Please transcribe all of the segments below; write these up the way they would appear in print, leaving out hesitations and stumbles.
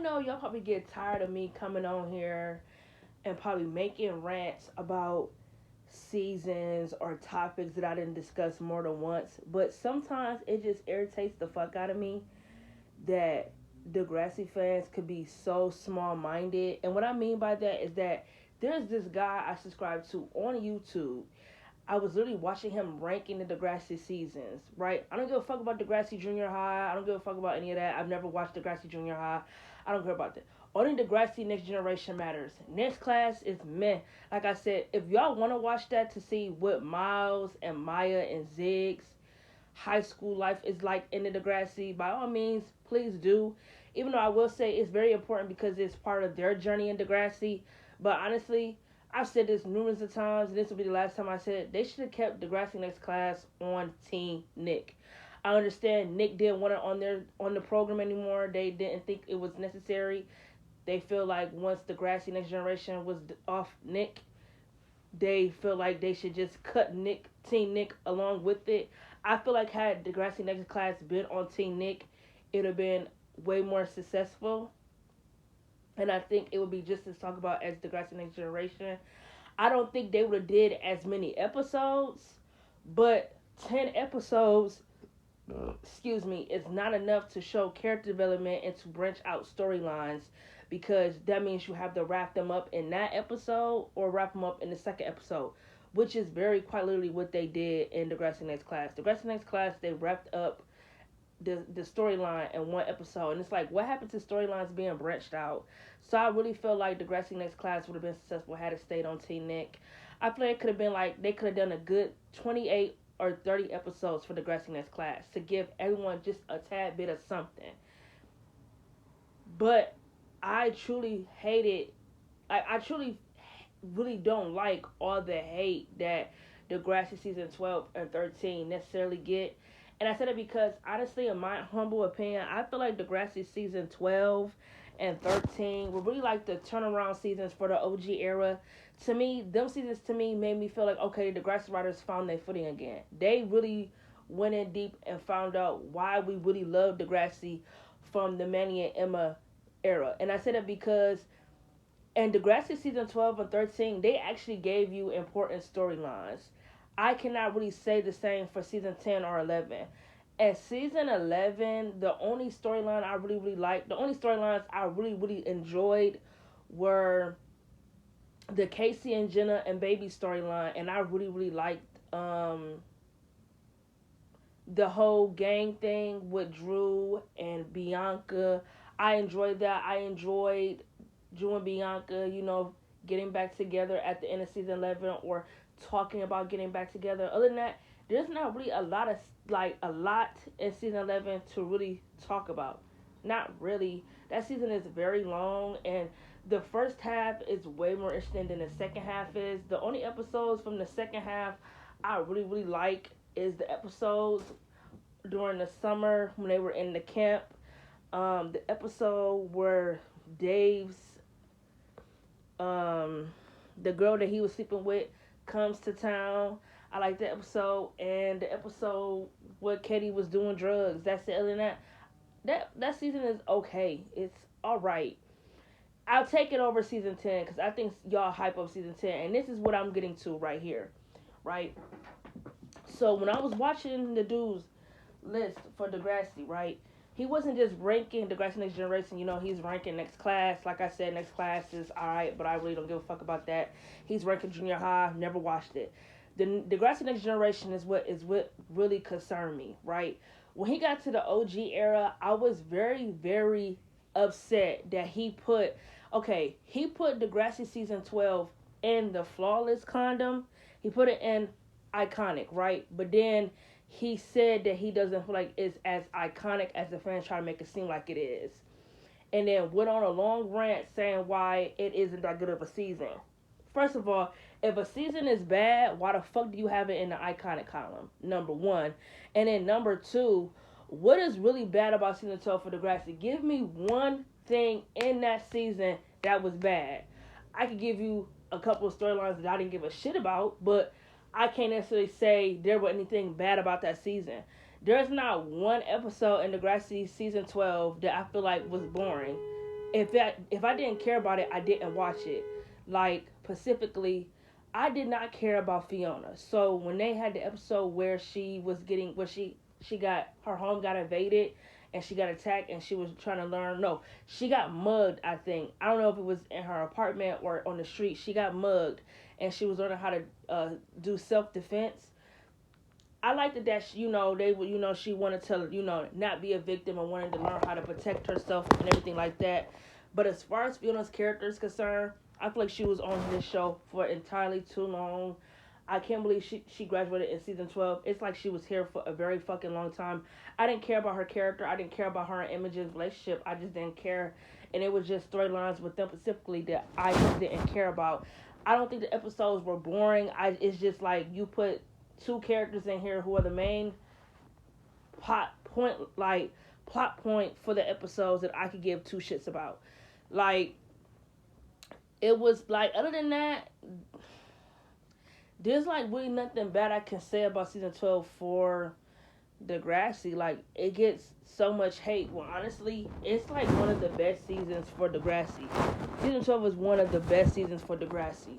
know y'all probably get tired of me coming on here and probably making rants about seasons or topics that I didn't discuss more than once. But sometimes it just irritates the fuck out of me that Degrassi fans could be so small minded. And what I mean by that is that there's this guy I subscribe to on YouTube. I was literally watching him ranking the Degrassi seasons, right? I don't give a fuck about Degrassi Junior High. I don't give a fuck about any of that. I've never watched Degrassi Junior High. I don't care about that. Only Degrassi Next Generation matters. Next class is meh. Like I said, if y'all want to watch that to see what Miles and Maya and Zig's high school life is like in the Degrassi, by all means, please do. Even though I will say it's very important because it's part of their journey in Degrassi. But honestly, I've said this numerous of times, and this will be the last time I said it. They should have kept Degrassi Next Class on Team Nick. I understand Nick didn't want it on the program anymore. They didn't think it was necessary. They feel like once Degrassi Next Generation was off Nick, they feel like they should just cut Team Nick along with it. I feel like had Degrassi Next Class been on Team Nick, it would have been way more successful. And I think it would be just as talk about as Degrassi Next Generation. I don't think they would have did as many episodes, but 10 episodes, excuse me, is not enough to show character development and to branch out storylines, because that means you have to wrap them up in that episode or wrap them up in the second episode, which is very quite literally what they did in Degrassi Next Class. Degrassi Next Class, they wrapped up the storyline in one episode, and it's like, what happened to storylines being branched out? So I really feel like Degrassi Next Class would have been successful had it stayed on Team Nick. I feel like it could have been like they could have done a good 28 or 30 episodes for Degrassi Next Class to give everyone just a tad bit of something. But I truly hate it. I truly really don't like all the hate that Degrassi season 12 and 13 necessarily get. And I said it because, honestly, in my humble opinion, I feel like Degrassi season 12 and 13 were really like the turnaround seasons for the OG era. To me, them seasons to me made me feel like, okay, the Degrassi writers found their footing again. They really went in deep and found out why we really loved Degrassi from the Manny and Emma era. And I said it because in Degrassi season 12 and 13, they actually gave you important storylines. I cannot really say the same for season 10 or 11. At season 11, the only storyline I really, really liked, the only storylines I really, really enjoyed were the Casey and Jenna and Baby storyline. And I really, really liked the whole gang thing with Drew and Bianca. I enjoyed that. I enjoyed Drew and Bianca, getting back together at the end of season 11 or talking about getting back together. Other than that, there's not really a lot in season 11 to really talk about. Not really. That season is very long, and the first half is way more interesting than the second half is. The only episodes from the second half I really, really like is the episodes during the summer when they were in the camp. The episode where Dave's the girl that he was sleeping with comes to town. I like the episode, and the episode where Katie was doing drugs. That's it. Other than that season is okay. It's all right. I'll take it over season 10 because I think y'all hype up season 10, and this is what I'm getting to right here, right? So when I was watching the dude's list for Degrassi, right? He wasn't just ranking Degrassi Next Generation. He's ranking Next Class. Like I said, Next Class is alright, but I really don't give a fuck about that. He's ranking Junior High. Never watched it. The Degrassi Next Generation is what really concerned me, right? When he got to the OG era, I was very, very upset that he put Degrassi season 12 in the flawless condom. He put it in iconic, right? But then he said that he doesn't feel like it's as iconic as the fans try to make it seem like it is. And then went on a long rant saying why it isn't that good of a season. First of all, if a season is bad, why the fuck do you have it in the iconic column? Number one. And then number two, what is really bad about season 12 for Degrassi? Give me one thing in that season that was bad. I could give you a couple of storylines that I didn't give a shit about, but I can't necessarily say there was anything bad about that season. There's not one episode in Degrassi season 12 that I feel like was boring. if I didn't care about it, I didn't watch it. Like specifically, I did not care about Fiona. So when they had the episode where she got her home got invaded and she got attacked and she was trying to learn. No, she got mugged. I think I don't know if it was in her apartment or on the street. She got mugged and she was learning how to do self defense. I liked it that they would she wanted to not be a victim and wanted to learn how to protect herself and everything like that. But as far as Fiona's character is concerned, I feel like she was on this show for entirely too long. I can't believe she graduated in season 12. It's like she was here for a very fucking long time. I didn't care about her character. I didn't care about her and Imogen's relationship. I just didn't care. And it was just storylines with them specifically that I just didn't care about. I don't think the episodes were boring. It's just like you put two characters in here who are the main plot point for the episodes that I could give two shits about. Like it was like other than that, there's like really nothing bad I can say about season 12 for Degrassi. Like it gets so much hate. Well, honestly, it's like one of the best seasons for Degrassi. Season 12 is one of the best seasons for Degrassi.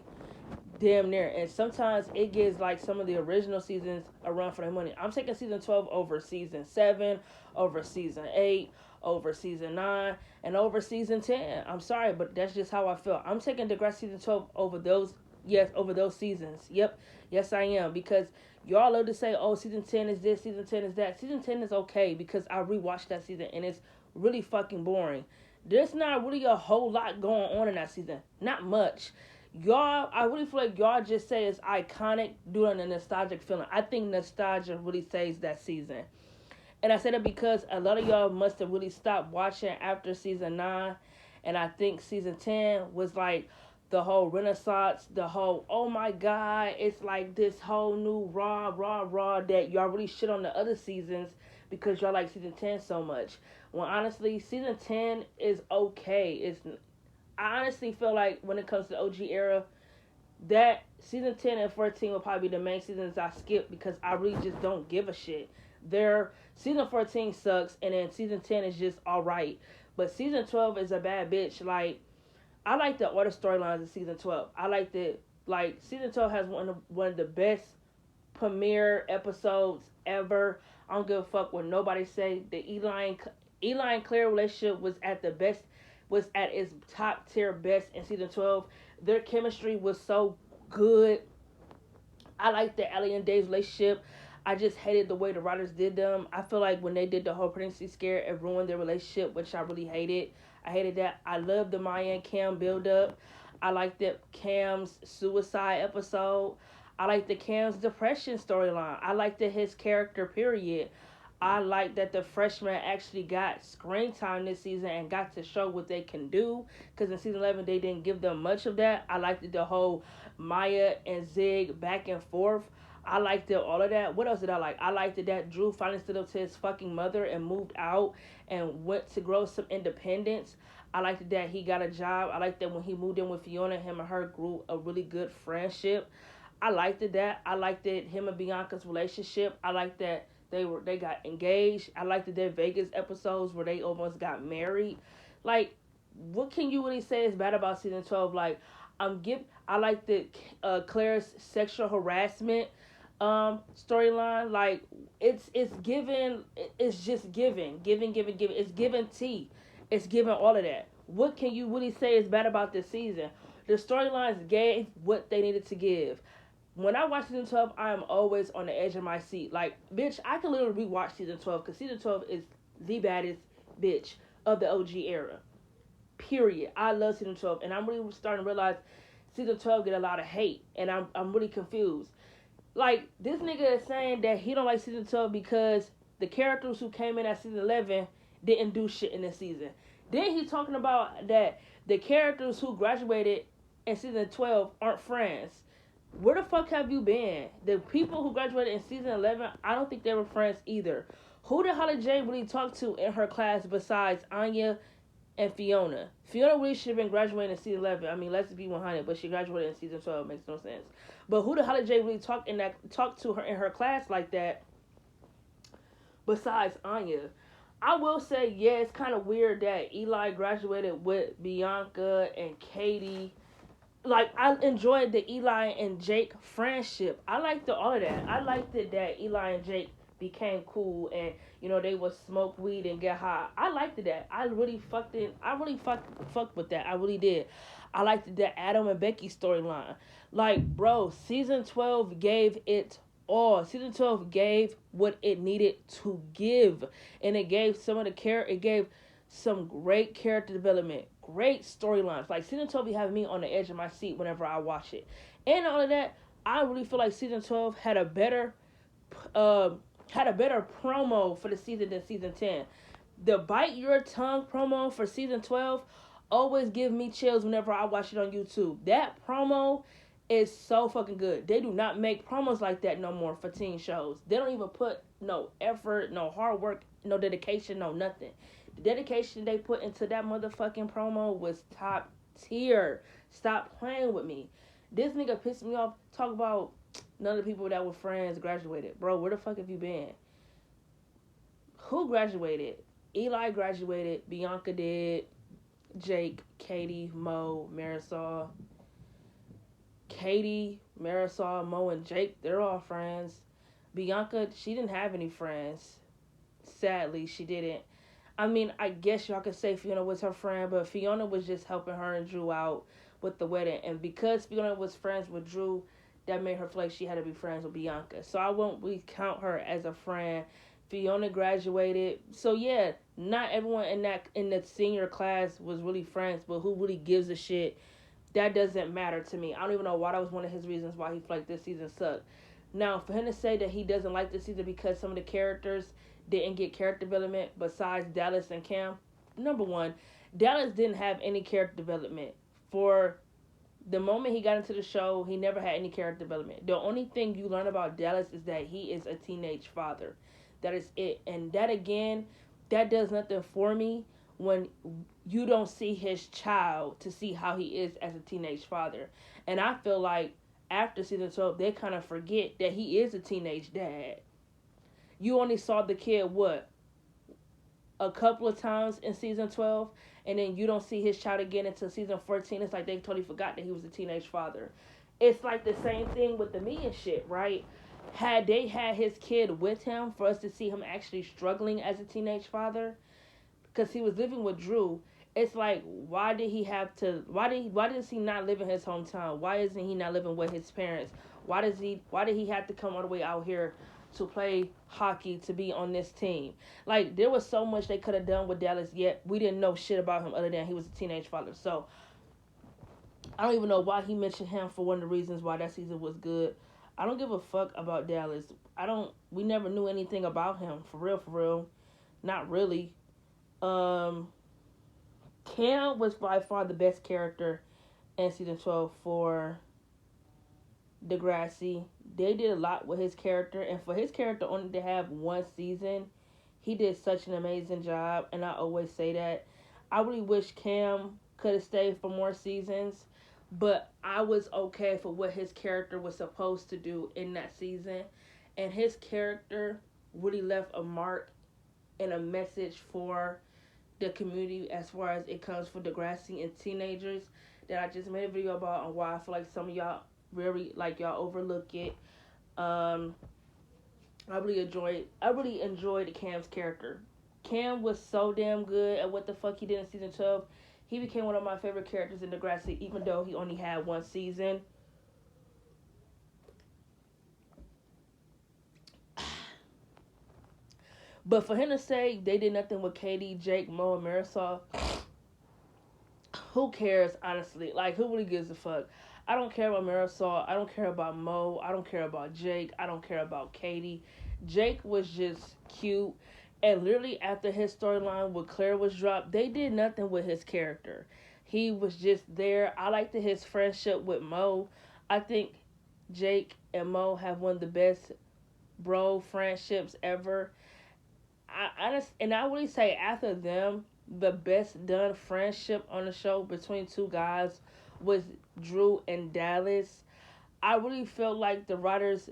Damn near. And sometimes it gives like some of the original seasons a run for their money. I'm taking season 12 over season 7, over season 8, over season 9, and over season 10. I'm sorry, but that's just how I feel. I'm taking Degrassi season 12 over those, yes, over those seasons. Yep. Yes, I am. Because y'all love to say, oh, season 10 is this, season 10 is that. Season 10 is okay because I rewatched that season and it's really fucking boring. There's not really a whole lot going on in that season. Not much. Y'all, I really feel like y'all just say it's iconic doing a nostalgic feeling. I think nostalgia really saves that season. And I said it because a lot of y'all must have really stopped watching after season 9. And I think season 10 was like the whole renaissance, the whole, oh my God, it's like this whole new raw that y'all really shit on the other seasons because y'all like season 10 so much. When honestly, season 10 is okay. I honestly feel like when it comes to the OG era, that season 10 and 14 will probably be the main seasons I skip because I really just don't give a shit. Their season 14 sucks and then season 10 is just alright. But season 12 is a bad bitch. Like, I like the order storylines of season 12. I like the, like, season 12 has one of the best premiere episodes ever. I don't give a fuck what nobody say. The Eli and Claire relationship was at its top tier best in season 12. Their chemistry was so good. I like the Ellie and Dave's relationship. I just hated the way the writers did them. I feel like when they did the whole pregnancy scare, it ruined their relationship, which I really hated. I hated that. I loved the Maya and Cam build up. I liked the Cam's suicide episode. I liked the Cam's depression storyline. I liked his character, period. I like that the freshmen actually got screen time this season and got to show what they can do. Because in season 11, they didn't give them much of that. I liked the whole Maya and Zig back and forth. I liked all of that. What else did I like? I liked that Drew finally stood up to his fucking mother and moved out and went to grow some independence. I liked that he got a job. I liked that when he moved in with Fiona, him and her grew a really good friendship. I liked that. I liked that him and Bianca's relationship. I liked that they got engaged. I liked their Vegas episodes where they almost got married. Like, what can you really say is bad about season 12? Like, I like the Claire's sexual harassment storyline. Like, it's just giving. It's giving tea. It's giving all of that. What can you really say is bad about this season? The storylines gave what they needed to give. When I watch season 12, I am always on the edge of my seat. Like, bitch, I can literally rewatch season 12 because season 12 is the baddest bitch of the OG era. Period. I love season 12, and I'm really starting to realize season 12 get a lot of hate, and I'm really confused. Like, this nigga is saying that he don't like season 12 because the characters who came in at season 11 didn't do shit in this season. Then he's talking about that the characters who graduated in season 12 aren't friends. Where the fuck have you been? The people who graduated in season 11, I don't think they were friends either. Who the hell did Jay really talk to in her class besides Anya and Fiona? Fiona really should have been graduating in season 11. I mean, let's be 100, but she graduated in season 12. Makes no sense. But who the hell did Jay really talk to her in her class like that besides Anya? I will say, yeah, it's kind of weird that Eli graduated with Bianca and Katie. Like, I enjoyed the Eli and Jake friendship. I liked all of that. I liked it that Eli and Jake became cool and they would smoke weed and get high. I liked that. I really fucked with that. I really did. I liked the Adam and Becky storyline. Like, bro, season 12 gave it all. Season 12 gave what it needed to give, and it gave it gave some great character development, great storylines. Like, season 12 be having me on the edge of my seat whenever I watch it. And all of that, I really feel like season 12 uh had a better promo for the season than season 10. The Bite Your Tongue promo for season 12 always give me chills whenever I watch it on YouTube. That promo is so fucking good. They do not make promos like that no more for teen shows. They don't even put no effort, no hard work, no dedication, no nothing. The dedication they put into that motherfucking promo was top tier. Stop playing with me. This nigga pissed me off. Talk about none of the people that were friends graduated. Bro, where the fuck have you been? Who graduated? Eli graduated. Bianca did. Jake, Katie, Mo, Marisol. Katie, Marisol, Mo, and Jake, they're all friends. Bianca, she didn't have any friends. Sadly, she didn't. I mean, I guess y'all could say Fiona was her friend, but Fiona was just helping her and Drew out with the wedding. And because Fiona was friends with Drew, that made her feel like she had to be friends with Bianca. So I won't really count her as a friend. Fiona graduated. So yeah, not everyone in the senior class was really friends, but who really gives a shit? That doesn't matter to me. I don't even know why that was one of his reasons why he felt like this season sucked. Now, for him to say that he doesn't like this season because some of the characters didn't get character development besides Dallas and Cam, number one, Dallas didn't have any character development. For the moment he got into the show, he never had any character development. The only thing you learn about Dallas is that he is a teenage father. That is it. And that, again, that does nothing for me when you don't see his child to see how he is as a teenage father. And I feel like after season 12, they kind of forget that he is a teenage dad. You only saw the kid, what, a couple of times in season 12, and then you don't see his child again until season 14. It's like they totally forgot that he was a teenage father. It's like the same thing with the me and shit, right? Had they had his kid with him for us to see him actually struggling as a teenage father, because he was living with Drew, it's like, why does he not live in his hometown? Why isn't he not living with his parents? Why did he have to come all the way out here to play hockey, to be on this team? Like, there was so much they could have done with Dallas, yet we didn't know shit about him other than he was a teenage father. So I don't even know why he mentioned him for one of the reasons why that season was good. I don't give a fuck about Dallas. We never knew anything about him, for real. Not really. Cam was by far the best character in season 12 for Degrassi. They did a lot with his character, and for his character only to have one season, he did such an amazing job, and I always say that. I really wish Cam could have stayed for more seasons, but I was okay for what his character was supposed to do in that season, and his character really left a mark and a message for the community as far as it comes for Degrassi and teenagers that I just made a video about, and why I feel like some of y'all y'all overlook it. I really enjoyed Cam's character. Cam was so damn good at what the fuck he did in season 12. He became one of my favorite characters in Degrassi, even though he only had one season. But for him to say they did nothing with Katie, Jake, Mo, and Marisol, who cares, honestly? Like, who really gives a fuck? I don't care about Marisol. I don't care about Mo. I don't care about Jake. I don't care about Katie. Jake was just cute. And literally after his storyline with Claire was dropped, they did nothing with his character. He was just there. I liked his friendship with Mo. I think Jake and Mo have one of the best bro friendships ever. I really say after them, the best done friendship on the show between two guys was Drew and Dallas. I really felt like the writers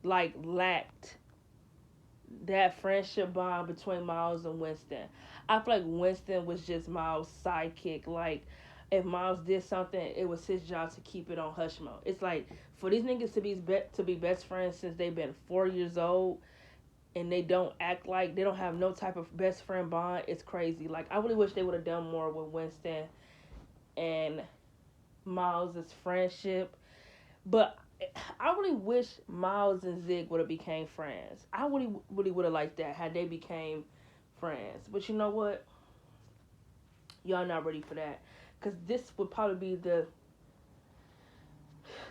lacked that friendship bond between Miles and Winston. I feel like Winston was just Miles' sidekick. Like, if Miles did something, it was his job to keep it on hush mode. It's like for these niggas to be best friends since they've been 4 years old, and they don't act like they don't have no type of best friend bond. It's crazy. Like, I really wish they would have done more with Winston and Miles' friendship. But I really wish Miles and Zig would have became friends. I really would have liked that had they became friends. But you know what? Y'all not ready for that. Because this would probably be the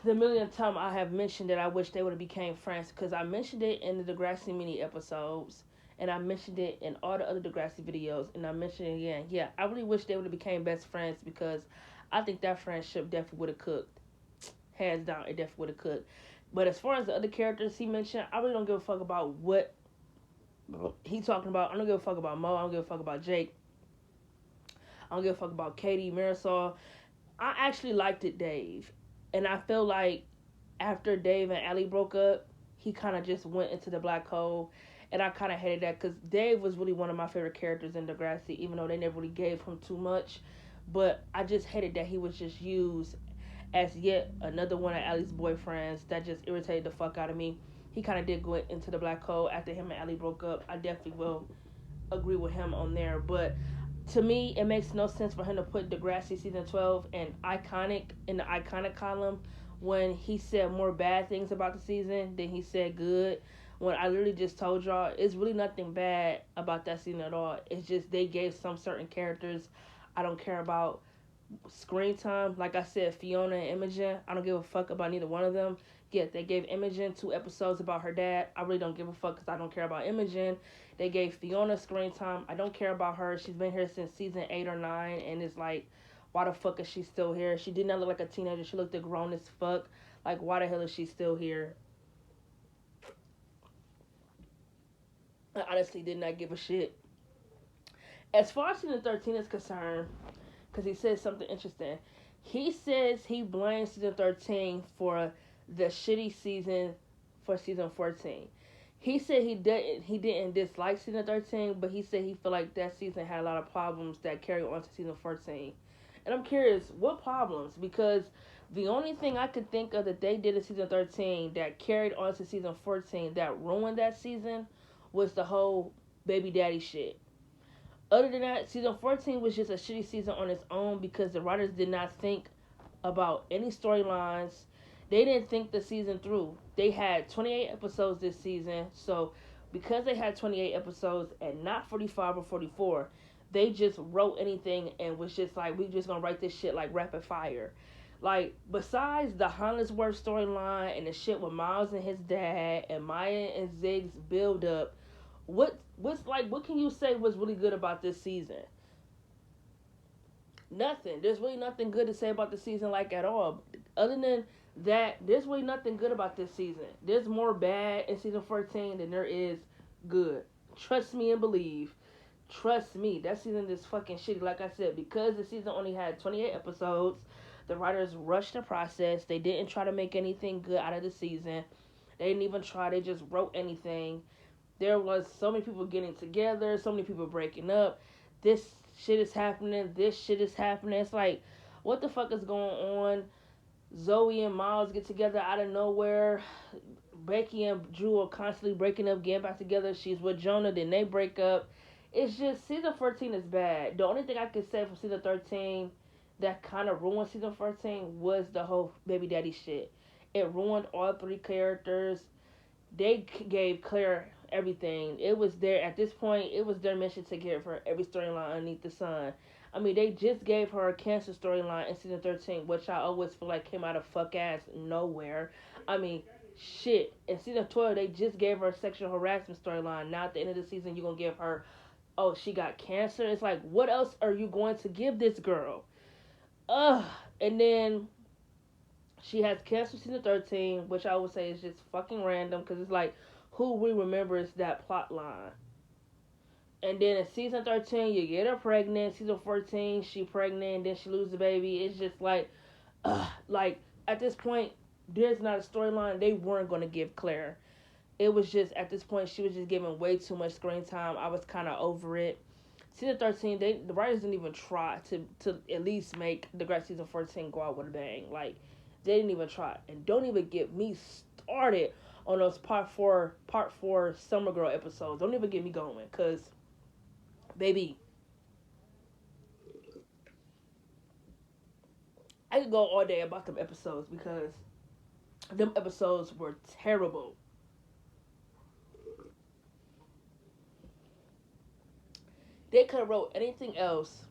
millionth time I have mentioned that I wish they would have became friends. Because I mentioned it in the Degrassi mini episodes. And I mentioned it in all the other Degrassi videos. And I mentioned it again. Yeah, I really wish they would have became best friends. Because I think that friendship definitely would have cooked. Hands down, it definitely would have cooked. But as far as the other characters he mentioned, I really don't give a fuck about what he talking about. I don't give a fuck about Mo. I don't give a fuck about Jake. I don't give a fuck about Katie, Marisol. I actually liked it, Dave. And I feel like after Dave and Allie broke up, he kind of just went into the black hole. And I kind of hated that because Dave was really one of my favorite characters in Degrassi, even though they never really gave him too much. But I just hated that he was just used as yet another one of Allie's boyfriends that just irritated the fuck out of me. He kind of did go into the black hole after him and Allie broke up. I definitely will agree with him on there. But to me, it makes no sense for him to put Degrassi season 12 and iconic in the iconic column when he said more bad things about the season than he said good. When I literally just told y'all, it's really nothing bad about that season at all. It's just they gave some certain characters I don't care about screen time. Like I said, Fiona and Imogen, I don't give a fuck about neither one of them. Yeah, they gave Imogen 2 episodes about her dad. I really don't give a fuck because I don't care about Imogen. They gave Fiona screen time. I don't care about her. She's been here since season 8 or 9, and it's like, why the fuck is she still here? She did not look like a teenager. She looked grown as fuck. Like, why the hell is she still here? I honestly did not give a shit. As far as season 13 is concerned, because he says something interesting. He says he blames season 13 for the shitty season for season 14. He said he didn't dislike season 13, but he said he felt like that season had a lot of problems that carried on to season 14. And I'm curious, what problems? Because the only thing I could think of that they did in season 13 that carried on to season 14 that ruined that season was the whole baby daddy shit. Other than that, season 14 was just a shitty season on its own because the writers did not think about any storylines. They didn't think the season through. They had 28 episodes this season, so because they had 28 episodes and not 45 or 44, they just wrote anything and was just like, we just gonna write this shit like rapid fire. Like, besides the Hollingsworth storyline and the shit with Miles and his dad and Maya and Zig's build up, what can you say was really good about this season? Nothing. There's really nothing good to say about the season like at all. Other than that, there's really nothing good about this season. There's more bad in season 14 than there is good. Trust me and believe. Trust me, that season is fucking shitty. Like I said, because the season only had 28 episodes, the writers rushed the process. They didn't try to make anything good out of the season. They didn't even try. They just wrote anything. There was so many people getting together, so many people breaking up. This shit is happening. This shit is happening. It's like, what the fuck is going on? Zoe and Miles get together out of nowhere. Becky and Drew are constantly breaking up, getting back together. She's with Jonah, then they break up. It's just, season 14 is bad. The only thing I could say from season 13 that kind of ruined season 14 was the whole baby daddy shit. It ruined all 3 characters. They gave Claire everything. It was there at this point. It was their mission to give her every storyline underneath the sun. I mean, they just gave her a cancer storyline in season 13, which I always feel like came out of fuck ass nowhere. I mean, shit. In season 12, they just gave her a sexual harassment storyline. Now at the end of the season, you're gonna give her, oh, she got cancer. It's like, what else are you going to give this girl? Ugh. And then she has cancer season 13, which I would say is just fucking random because it's like, who really remembers that plot line? And then in season 13, you get her pregnant. Season 14, she pregnant, then she loses the baby. It's just like at this point, there's not a storyline they weren't going to give Claire. It was just, at this point, she was just giving way too much screen time. I was kind of over it. Season 13, the writers didn't even try to at least make Degrassi season 14 go out with a bang. Like, they didn't even try. And don't even get me started on those part four Summer Girl episodes. Don't even get me going, cause baby, I could go all day about them episodes because them episodes were terrible. They could have wrote anything else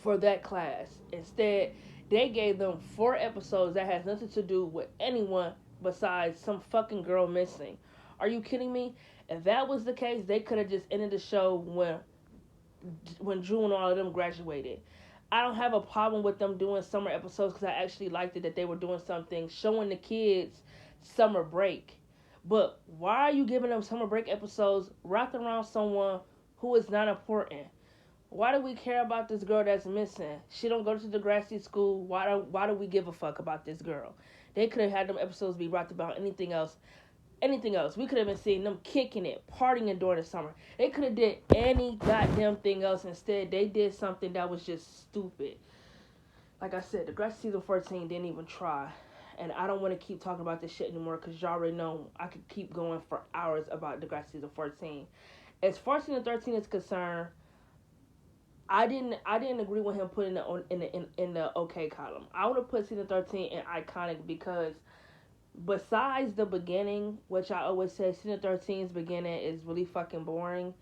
for that class. Instead, they gave them 4 episodes that has nothing to do with anyone besides some fucking girl missing. Are you kidding me? If that was the case, they could have just ended the show when Drew and all of them graduated. I don't have a problem with them doing summer episodes because I actually liked it that they were doing something showing the kids summer break. But why are you giving them summer break episodes wrapped around someone who is not important? Why do we care about this girl that's missing? She don't go to the Degrassi school. Why do we give a fuck about this girl? They could have had them episodes be wrapped about anything else. Anything else. We could have been seeing them kicking it, partying during the summer. They could have did any goddamn thing else. Instead, they did something that was just stupid. Like I said, Degrassi season 14 didn't even try. And I don't want to keep talking about this shit anymore because y'all already know I could keep going for hours about Degrassi season 14. As far as season 13 is concerned, I didn't agree with him putting it on in the okay column. I would have put season 13 in iconic because besides the beginning, which I always say season 13's beginning is really fucking boring,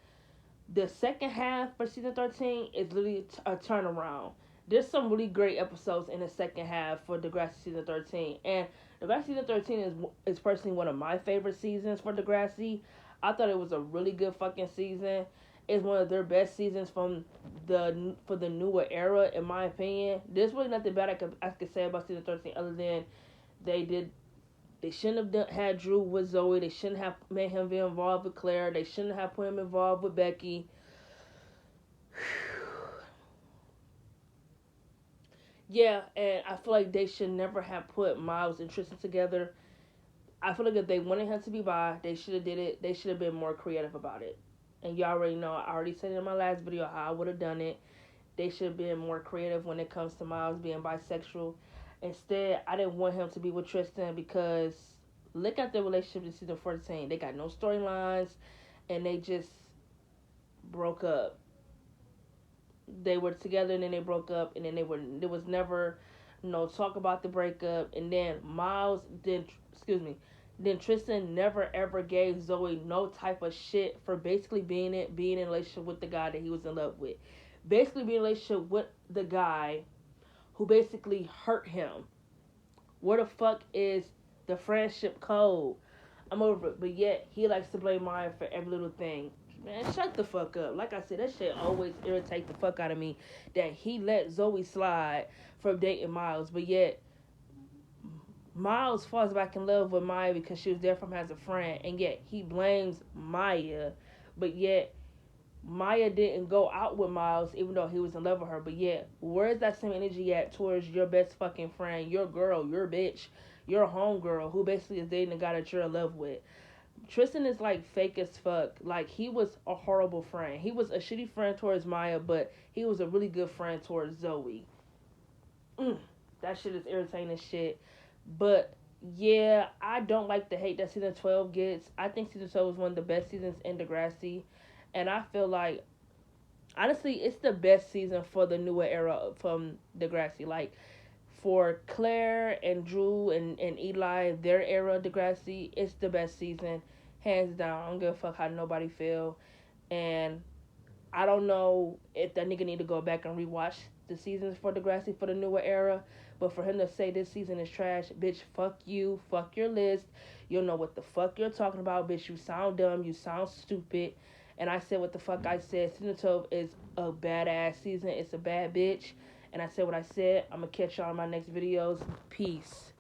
the second half for season 13 is literally a turnaround. There's some really great episodes in the second half for Degrassi season 13, and Degrassi season 13 is personally one of my favorite seasons for Degrassi. I thought it was a really good fucking season. It's one of their best seasons for the newer era, in my opinion. There's really nothing bad I could say about season 13 other than they shouldn't have had Drew with Zoe. They shouldn't have made him be involved with Claire. They shouldn't have put him involved with Becky. Yeah, and I feel like they should never have put Miles and Tristan together. I feel like if they wanted him to be bi, they should have did it. They should have been more creative about it. And y'all already know, I already said in my last video how I would have done it. They should have been more creative when it comes to Miles being bisexual. Instead, I didn't want him to be with Tristan because look at their relationship in season 14. They got no storylines and they just broke up. They were together and then they broke up and then there was never no talk about the breakup. And then then Tristan never ever gave Zoe no type of shit for basically being in a relationship with the guy that he was in love with. Basically being in a relationship with the guy who basically hurt him. Where the fuck is the friendship code? I'm over it. But yet he likes to blame Maya for every little thing. Man, shut the fuck up. Like I said, that shit always irritates the fuck out of me that he let Zoe slide from dating Miles, but yet Miles falls back in love with Maya because she was there for him as a friend, and yet he blames Maya, but yet Maya didn't go out with Miles even though he was in love with her. But yet, where's that same energy at towards your best fucking friend, your girl, your bitch, your homegirl, who basically is dating the guy that you're in love with? Tristan is like fake as fuck. Like, he was a horrible friend. He was a shitty friend towards Maya, but he was a really good friend towards Zoe. That shit is irritating as shit. But yeah, I don't like the hate that season 12 gets. I think season 12 was one of the best seasons in Degrassi. And I feel like, honestly, it's the best season for the newer era from Degrassi. Like, for Claire and Drew and Eli, their era Degrassi, it's the best season. Hands down. I don't give a fuck how nobody feel. And I don't know if that nigga need to go back and rewatch the seasons for Degrassi for the newer era. But for him to say this season is trash, bitch, fuck you. Fuck your list. You don't know what the fuck you're talking about, bitch. You sound dumb. You sound stupid. And I said what the fuck I said. Season 12 is a badass season. It's a bad bitch. And I said what I said. I'm going to catch y'all in my next videos. Peace.